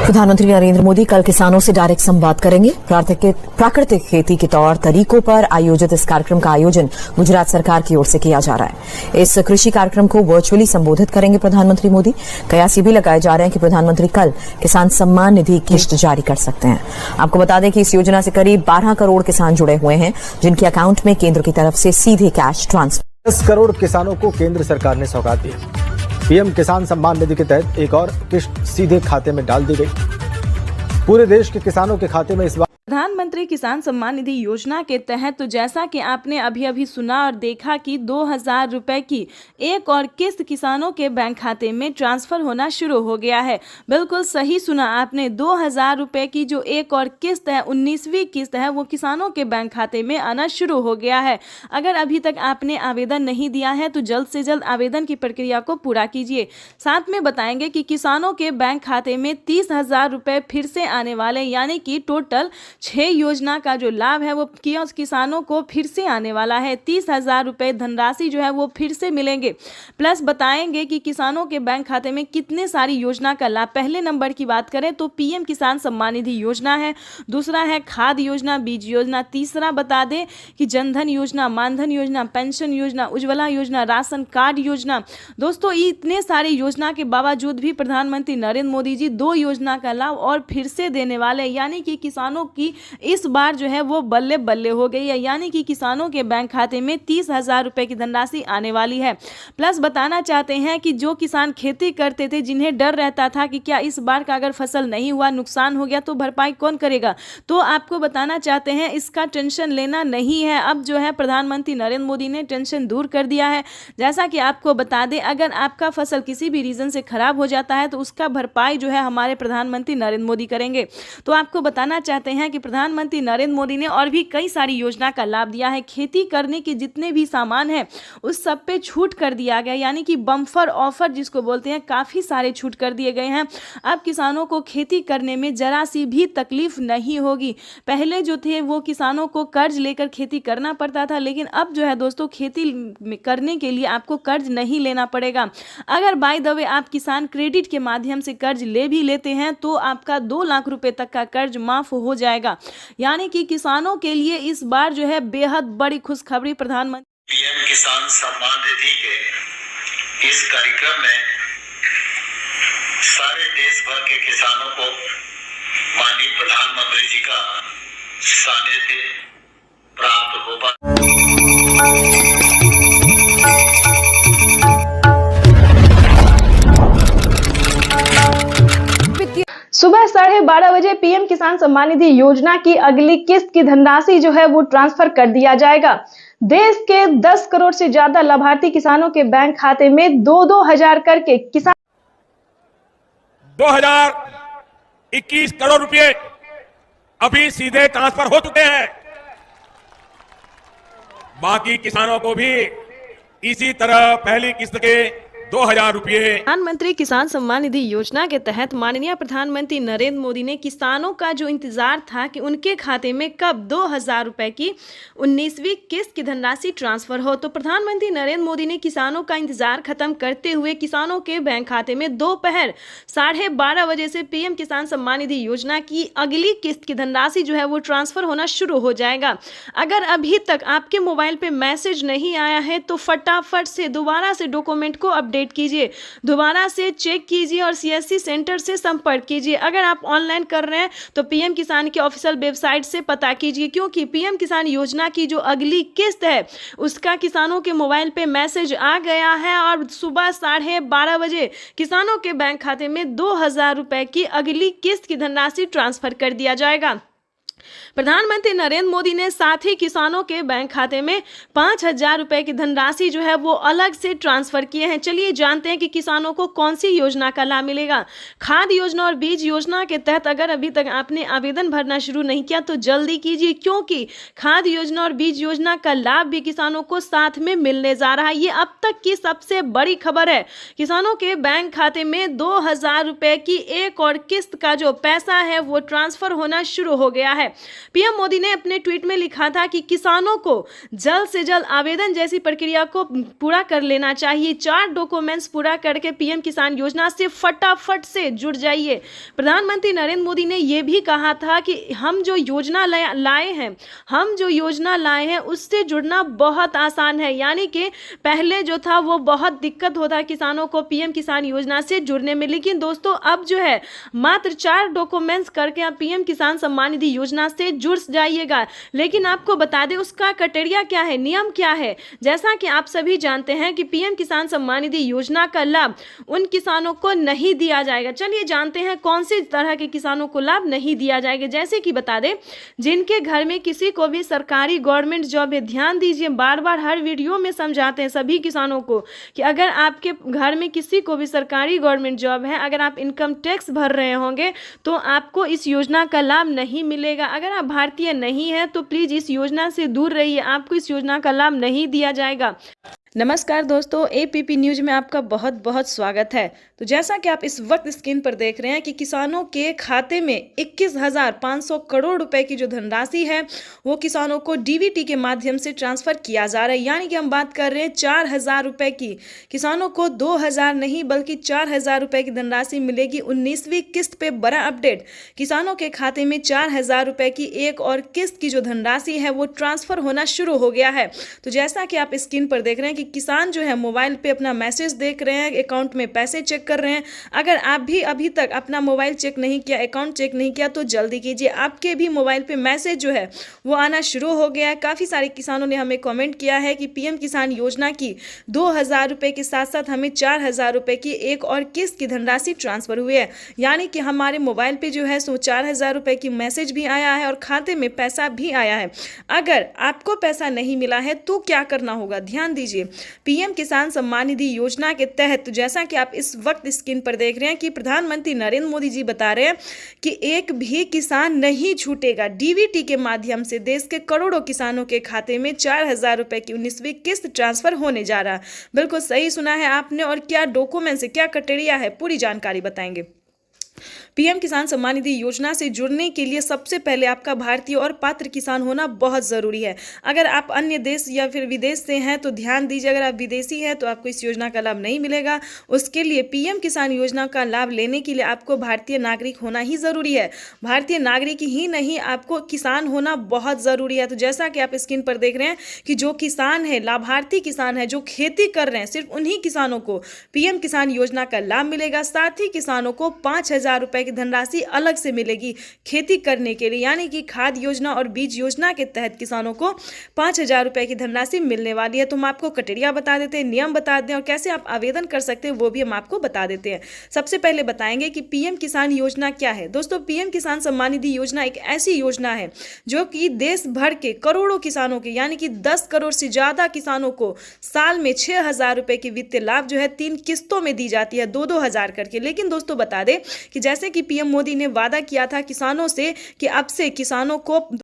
प्रधानमंत्री नरेंद्र मोदी कल किसानों से डायरेक्ट संवाद करेंगे। प्राकृतिक खेती के तौर तरीकों पर आयोजित इस कार्यक्रम का आयोजन गुजरात सरकार की ओर से किया जा रहा है। इस कृषि कार्यक्रम को वर्चुअली संबोधित करेंगे प्रधानमंत्री मोदी। कयास ये भी लगाए जा रहे हैं कि प्रधानमंत्री कल किसान सम्मान निधि किस्त जारी कर सकते हैं। आपको बता दें कि इस योजना से करीब 12 करोड़ किसान जुड़े हुए हैं, जिनके अकाउंट में केंद्र की तरफ से सीधे कैश ट्रांसफर। 10 करोड़ किसानों को केंद्र सरकार ने सौगात दी। पीएम किसान सम्मान निधि के तहत एक और किस्त सीधे खाते में डाल दी गई। पूरे देश के किसानों के खाते में इस बार प्रधानमंत्री किसान सम्मान निधि योजना के तहत तो जैसा कि आपने अभी सुना और देखा कि 2000 रुपए की एक और किस्त किसानों के बैंक खाते में ट्रांसफर होना शुरू हो गया है। बिल्कुल सही सुना आपने, 2000 रुपए की जो एक और किस्त है, 19वीं किस्त है, वो किसानों के बैंक खाते में आना शुरू हो गया है। अगर अभी तक आपने आवेदन नहीं दिया है तो जल्द से जल्द आवेदन की प्रक्रिया को पूरा कीजिए। साथ में बताएंगे कि किसानों के बैंक खाते में 30,000 रुपए फिर से आने वाले, यानी कि टोटल 6 योजना का जो लाभ है वो किसानों को फिर से आने वाला है। 30,000 रुपए धनराशि जो है वो फिर से मिलेंगे। प्लस बताएंगे कि किसानों के बैंक खाते में कितने सारी योजना का लाभ। पहले नंबर की बात करें तो पीएम किसान सम्मान निधि योजना है, दूसरा है खाद योजना, बीज योजना, तीसरा बता दें कि जनधन योजना, मानधन योजना, पेंशन योजना, उज्ज्वला योजना, राशन कार्ड योजना। दोस्तों, इतने सारे योजना के बावजूद भी प्रधानमंत्री नरेंद्र मोदी जी 2 योजना का लाभ और फिर से देने वाले, यानी कि किसानों की इस बार जो है वो बल्ले बल्ले हो गई है, यानी कि किसानों के बैंक खाते में 30,000 रुपए की धनराशि आने वाली है। प्लस बताना चाहते हैं कि जो किसान खेती करते थे, जिन्हें डर रहता था कि क्या इस बार का अगर फसल नहीं हुआ, नुकसान हो गया तो भरपाई कौन करेगा, तो आपको बताना चाहते हैं इसका टेंशन लेना नहीं है। अब जो है प्रधानमंत्री नरेंद्र मोदी ने टेंशन दूर कर दिया है। जैसा कि आपको बता दें, अगर आपका फसल किसी भी रीजन से खराब हो जाता है तो उसका भरपाई जो है हमारे प्रधानमंत्री नरेंद्र मोदी करेंगे। तो आपको बताना चाहते हैं कि प्रधानमंत्री नरेंद्र मोदी ने और भी कई सारी योजना का लाभ दिया है। खेती करने के जितने भी सामान हैं उस सब पे छूट कर दिया गया, यानी कि बम्पर ऑफर जिसको बोलते हैं, काफ़ी सारे छूट कर दिए गए हैं। अब किसानों को खेती करने में जरा सी भी तकलीफ नहीं होगी। पहले जो थे वो किसानों को कर्ज लेकर खेती करना पड़ता था, लेकिन अब जो है दोस्तों खेती करने के लिए आपको कर्ज नहीं लेना पड़ेगा। अगर बाय द वे आप किसान क्रेडिट के माध्यम से कर्ज ले भी लेते हैं तो आपका 2 लाख रुपए तक का कर्ज माफ हो जाएगा। यानी कि किसानों के लिए इस बार जो है बेहद बड़ी खुशखबरी प्रधानमंत्री पीएम किसान सम्मान निधि के इस कार्यक्रम में सारे देश भर के किसानों को माननीय प्रधानमंत्री जी का सानिध्य प्राप्त होगा। सुबह 12:30 बजे पीएम किसान सम्मान निधि योजना की अगली किस्त की धनराशि जो है वो ट्रांसफर कर दिया जाएगा। देश के 10 करोड़ से ज्यादा लाभार्थी किसानों के बैंक खाते में 2-2 हजार करके किसान 2021 करोड़ रुपए अभी सीधे ट्रांसफर हो चुके हैं। बाकी किसानों को भी इसी तरह पहली किस्त के 2,000 रुपये। प्रधानमंत्री किसान सम्मान निधि योजना के तहत माननीय प्रधानमंत्री नरेंद्र मोदी ने किसानों का जो इंतजार था कि उनके खाते में कब 2,000 रुपए की 19वीं किस्त की धनराशि ट्रांसफर हो, तो प्रधानमंत्री नरेंद्र मोदी ने किसानों का इंतजार खत्म करते हुए किसानों के बैंक खाते में दोपहर 12:30 बजे से पीएम किसान सम्मान निधि योजना की अगली किस्त की धनराशि जो है वो ट्रांसफर होना शुरू हो जाएगा। अगर अभी तक आपके मोबाइल पे मैसेज नहीं आया है तो फटाफट से दोबारा से डॉक्यूमेंट को अपडेट कीजिए, दोबारा से चेक कीजिए और सीएससी सेंटर से संपर्क कीजिए। अगर आप ऑनलाइन कर रहे हैं तो पीएम किसान की ऑफिशियल वेबसाइट से पता कीजिए, क्योंकि पीएम किसान योजना की जो अगली किस्त है उसका किसानों के मोबाइल पे मैसेज आ गया है और सुबह 12:30 बजे किसानों के बैंक खाते में 2,000 रुपए की अगली किस्त की धनराशि ट्रांसफर कर दिया जाएगा। प्रधानमंत्री नरेंद्र मोदी ने साथ ही किसानों के बैंक खाते में 5,000 रुपए की धनराशि जो है वो अलग से ट्रांसफर किए हैं। चलिए जानते हैं कि किसानों को कौन सी योजना का लाभ मिलेगा। खाद योजना और बीज योजना के तहत अगर अभी तक आपने आवेदन भरना शुरू नहीं किया तो जल्दी कीजिए, क्योंकि खाद योजना और बीज योजना का लाभ भी किसानों को साथ में मिलने जा रहा है। ये अब तक की सबसे बड़ी खबर है। किसानों के बैंक खाते में 2,000 रुपए की एक और किस्त का जो पैसा है वो ट्रांसफर होना शुरू हो गया है। है। पीएम मोदी ने अपने ट्वीट में लिखा था कि किसानों को जल्द से जल्द आवेदन जैसी प्रक्रिया को पूरा कर लेना चाहिए। 4 डॉक्यूमेंट्स पूरा करके पीएम किसान योजना से फटाफट से जुड़ जाइए। प्रधानमंत्री नरेंद्र मोदी ने यह भी कहा था कि हम जो योजना लाए हैं उससे जुड़ना बहुत आसान है, यानी कि पहले जो था वो बहुत दिक्कत होता है किसानों को पीएम किसान योजना से जुड़ने में, लेकिन दोस्तों अब जो है मात्र 4 डॉक्यूमेंट्स करके आप पीएम किसान सम्मान निधि योजना से जुड़ जाइएगा। लेकिन आपको बता दें उसका क्राइटेरिया क्या है, नियम क्या है। जैसा कि आप सभी जानते हैं कि पीएम किसान सम्मान निधि योजना का लाभ उन किसानों को नहीं दिया जाएगा। चलिए जानते हैं कौन सी तरह के किसानों को लाभ नहीं दिया जाएगा। जैसे कि बता दें जिनके घर में किसी को भी सरकारी गवर्नमेंट जॉब है, ध्यान दीजिए बार बार हर वीडियो में समझाते हैं सभी किसानों को कि अगर आपके घर में किसी को भी सरकारी गवर्नमेंट जॉब है, अगर आप इनकम टैक्स भर रहे होंगे तो आपको इस योजना का लाभ नहीं मिलेगा। अगर आप भारतीय नहीं हैं तो प्लीज इस योजना से दूर रहिए, आपको इस योजना का लाभ नहीं दिया जाएगा। नमस्कार दोस्तों, एपीपी न्यूज में आपका बहुत बहुत स्वागत है। तो जैसा कि आप इस वक्त स्क्रीन पर देख रहे हैं कि किसानों के खाते में 21,500 करोड़ रुपए की जो धनराशि है वो किसानों को डीबीटी के माध्यम से ट्रांसफर किया जा रहा है। यानी कि हम बात कर रहे हैं 4,000 रुपए की। किसानों को 2,000 नहीं बल्कि 4,000 रुपए की धनराशि मिलेगी 19वीं किस्त पे। बड़ा अपडेट, किसानों के खाते में 4,000 रुपए की एक और किस्त की जो धनराशि है वो ट्रांसफर होना शुरू हो गया है। तो जैसा कि आप स्क्रीन पर देख रहे हैं कि किसान जो है मोबाइल पे अपना मैसेज देख रहे हैं, अकाउंट में पैसे चेक कर रहे हैं। अगर आप भी अभी तक अपना मोबाइल चेक नहीं किया, अकाउंट चेक नहीं किया तो जल्दी कीजिए, आपके भी मोबाइल पे मैसेज जो है वो आना शुरू हो गया है। काफ़ी सारे किसानों ने हमें कमेंट किया है कि पीएम किसान योजना की 2,000 रुपये के साथ साथ हमें 4,000 रुपये की एक और किस्त की धनराशि ट्रांसफर हुई है। यानी कि हमारे मोबाइल पे जो है सो 4,000 रुपये की मैसेज भी आया है और खाते में पैसा भी आया है। अगर आपको पैसा नहीं मिला है तो क्या करना होगा, ध्यान दीजिए। पीएम किसान सम्मान निधि योजना के तहत जैसा कि आप इस वक्त स्क्रीन पर देख रहे हैं कि प्रधानमंत्री नरेंद्र मोदी जी बता रहे हैं कि एक भी किसान नहीं छूटेगा। डीबीटी के माध्यम से देश के करोड़ों किसानों के खाते में 4,000 रुपए की 19वीं किस्त ट्रांसफर होने जा रहा है। बिल्कुल सही सुना है आपने। और क्या डॉक्यूमेंट्स है, क्या क्राइटेरिया है, पूरी जानकारी बताएंगे। पीएम किसान सम्मान निधि योजना से जुड़ने के लिए सबसे पहले आपका भारतीय और पात्र किसान होना बहुत ज़रूरी है। अगर आप अन्य देश या फिर विदेश से हैं तो ध्यान दीजिए, अगर आप विदेशी हैं तो आपको इस योजना का लाभ नहीं मिलेगा। उसके लिए पीएम किसान योजना का लाभ लेने के लिए आपको भारतीय नागरिक होना ही ज़रूरी है। भारतीय नागरिक ही नहीं, आपको किसान होना बहुत ज़रूरी है। तो जैसा कि आप स्क्रीन पर देख रहे हैं कि जो किसान है, लाभार्थी किसान है, जो खेती कर रहे हैं, सिर्फ उन्हीं किसानों को पीएम किसान योजना का लाभ मिलेगा। साथ ही किसानों को 5,000 रुपए की धनराशि अलग से मिलेगी खेती करने के लिए। यानी कि खाद योजना और बीज योजना के तहत किसानों को 5,000 रुपए की धनराशि मिलने वाली है। तो हम आपको क्राइटेरिया बता देते हैं, नियम बता दें और कैसे आप आवेदन कर सकते हैं वो भी हम आपको बता देते हैं। सबसे पहले बताएंगे कि पीएम किसान योजना क्या है। दोस्तों, पीएम किसान सम्मान निधि योजना एक ऐसी योजना है जो कि देश भर के करोड़ों किसानों के यानी कि 10 करोड़ से ज्यादा किसानों को साल में 6,000 रुपए की वित्तीय लाभ जो है 3 किस्तों में दी जाती है, 2-2 हजार करके। लेकिन दोस्तों बता दें कि जैसे कि पीएम मोदी ने वादा किया था किसानों से कि अब से किसानों को